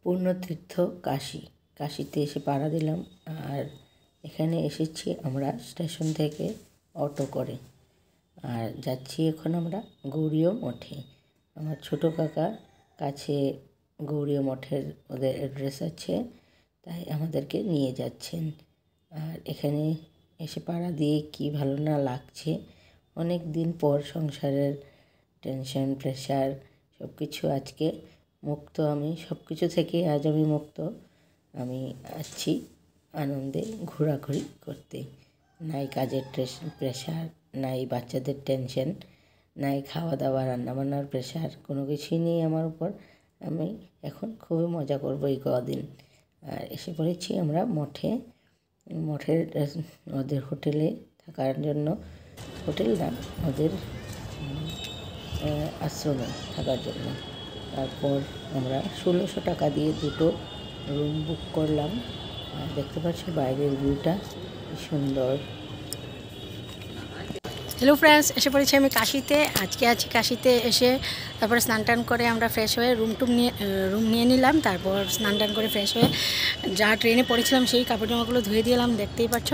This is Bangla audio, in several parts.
পুণ্যতীর্থ কাশী। কাশীতে এসে পাড়া দিলাম। আর এখানে এসেছি আমরা স্টেশন থেকে অটো করে। আর যাচ্ছি এখন আমরা গৌরীয় মঠে। আমার ছোটো কাকা কাছে গৌরীয় মঠের ওদের অ্যাড্রেস আছে, তাই আমাদেরকে নিয়ে যাচ্ছেন। আর এখানে এসে পাড়া দিয়ে কি ভালো না লাগছে। অনেক দিন পর সংসারের টেনশন, প্রেশার সব কিছু আজকে মুক্ত। আমি সব কিছু থেকে আজ আমি মুক্ত। আমি আসছি আনন্দে ঘোরাঘুরি করতে। নাই কাজের প্রেশার, নাই বাচ্চাদের টেনশন, নাই খাওয়া দাওয়া রান্নাবান্নার প্রেশার, কোনো কিছুই নেই আমার উপর। আমি এখন খুবই মজা করব এই কদিন। আর এসে পড়েছি আমরা মঠের ওদের হোটেলে থাকার জন্য। হোটেল না, ওদের আশ্রমে থাকার জন্য। তারপর আমরা 1600 টাকা দিয়ে 2টো রুম বুক করলাম। আর দেখতে পাচ্ছ বাইরের ভিউটা সুন্দর। হ্যালো ফ্রেন্ডস, এসে পড়েছি আমি কাশীতে। আজকে আছি কাশীতে। এসে তারপরে স্নান টান করে আমরা ফ্রেশ হয়ে রুম নিয়ে নিলাম। তারপর স্নান টান করে ফ্রেশ হয়ে যা ট্রেনে পড়েছিলাম সেই কাপড় জামাগুলো ধুয়ে দিলাম, দেখতেই পাচ্ছ।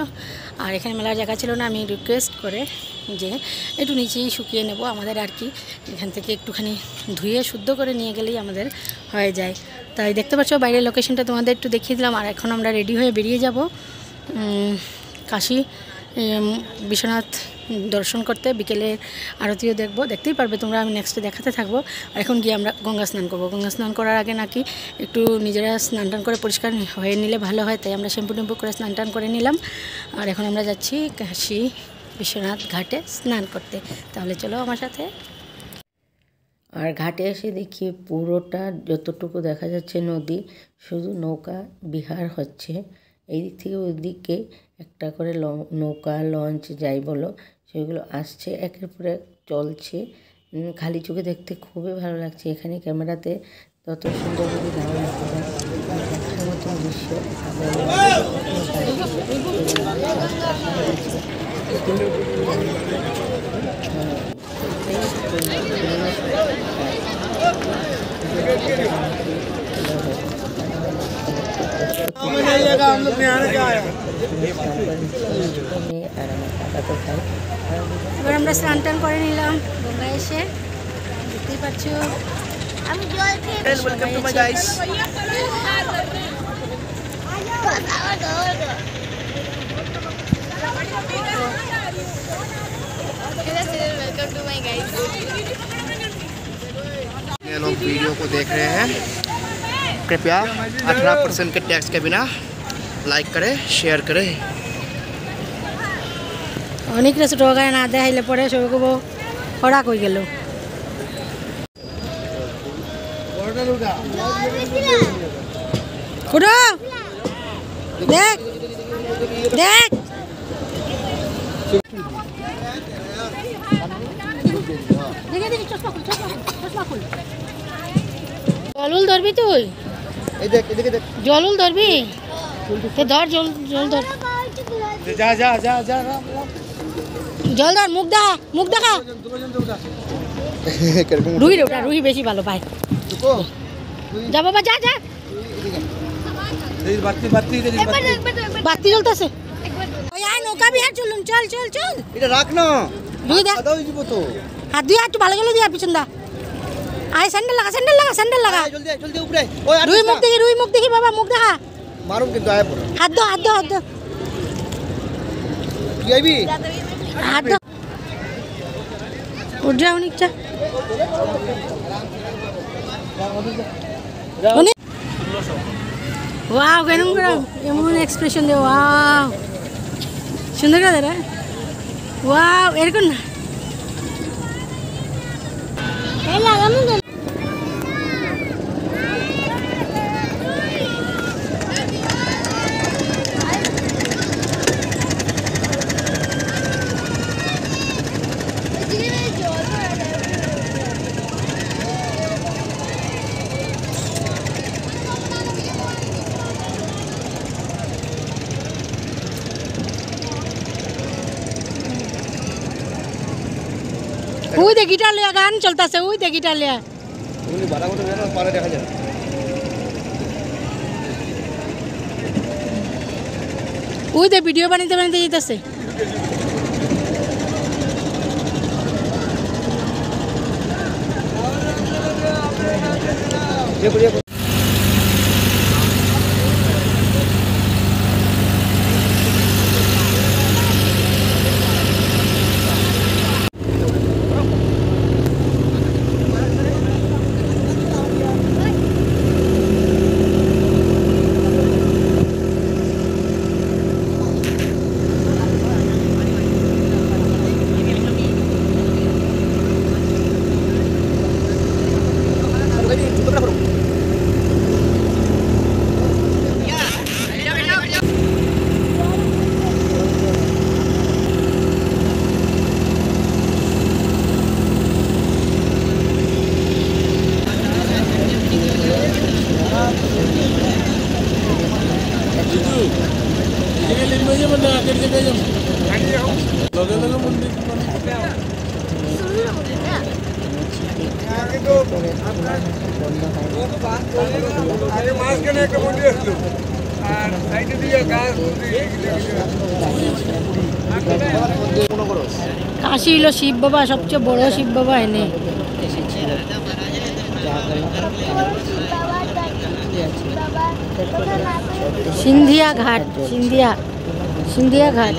আর এখানে মেলার জায়গা ছিল না, আমি রিকোয়েস্ট করে যে একটু নিচেই শুকিয়ে নেব আমাদের, আর কি এখান থেকে একটুখানি ধুয়ে শুদ্ধ করে নিয়ে গেলেই আমাদের হয়ে যায়। তাই দেখতে পাচ্ছ বাইরের লোকেশনটা তোমাদের একটু দেখিয়ে দিলাম। আর এখন আমরা রেডি হয়ে বেরিয়ে যাব কাশী বিশ্বনাথ দর্শন করতে। বিকেলের আরতিও দেখবো, দেখতেই পারবে তোমরা, আমি নেক্সটে দেখাতে থাকবো। আর এখন গিয়ে আমরা গঙ্গা স্নান করবো। গঙ্গা স্নান করার আগে নাকি একটু নিজেরা স্নান টান করে পরিষ্কার হয়ে নিলে ভালো হয়, তাই আমরা শ্যাম্পু টেম্পু করে স্নান টান করে নিলাম। আর এখন আমরা যাচ্ছি কাশী বিশ্বনাথ ঘাটে স্নান করতে। তাহলে চলো আমার সাথে। আর ঘাটে এসে দেখি পুরোটা যতটুকু দেখা যাচ্ছে নদী, শুধু নৌকা বিহার হচ্ছে। এই দিক থেকে ওই দিকে একটা করে নৌকা, লঞ্চ যাই বলো, সেগুলো আসছে, একের পর এক চলছে। খালি চোখে দেখতে খুবই ভালো লাগছে। এখানে ক্যামেরাতে তত সুন্দর যদি নাও লাগতে পারে, দেখার মতন দৃশ্য। এবার আমরা স্নান টান করে নিলাম গঙ্গা এসে, দেখতেই পাচ্ছ। আমি জল খেয়ে ये लोग वीडियो को देख रहे हैं, कृपया 18% के टैक्स के बिना लाइक करें, शेयर करें। অনেক রেস্ট টোকায় না দেখাইলে পরে সবকো ওরা কই গেল। কুড়ো দেখ দেখ, জলুল ধরবি তুই? জলুল ধরবি? ধর জল ধর, জল ধর, মুখ দেখা। রুই রে, ওটা রুই বেশি ভালো পায়। যা বাবা, যা যা। বাতি জ্বলতেছে। নৌকা বিহার চলুন, চল চল চল। এটা রাখ না, রুই দা, হাত দিয়ে একটু ভালো জল দিয়া পিছন দা। আয় স্যান্ডেল লাগা, স্যান্ডেল লাগা, স্যান্ডেল লাগা। জলদি উপরে। রুই মুখ দেখি বাবা, মুখ দেখা। মারুম কিন্তু আয় পড়ে। হাত দো, হাত দো, হাত দো। তুই আইবি? হাত দো। উঠ যা অনেক, যা। ওয়াও, কেমন করে এমন এক্সপ্রেশন দে। ওয়াও, সুন্দর করে রে। ওয়াও, এরকম না। ওই দে গিটার লিয়া গান চলতেছে, ওই দে গিটার লিয়া। ওই যে ভিডিও বানাইতে বানাইতে যেতেছে। কাশি হলো শিব বাবা, সবচেয়ে বড় শিব বাবা এনে। সিন্ধিয়া ঘাট, সিন্ধিয়া ঘাট।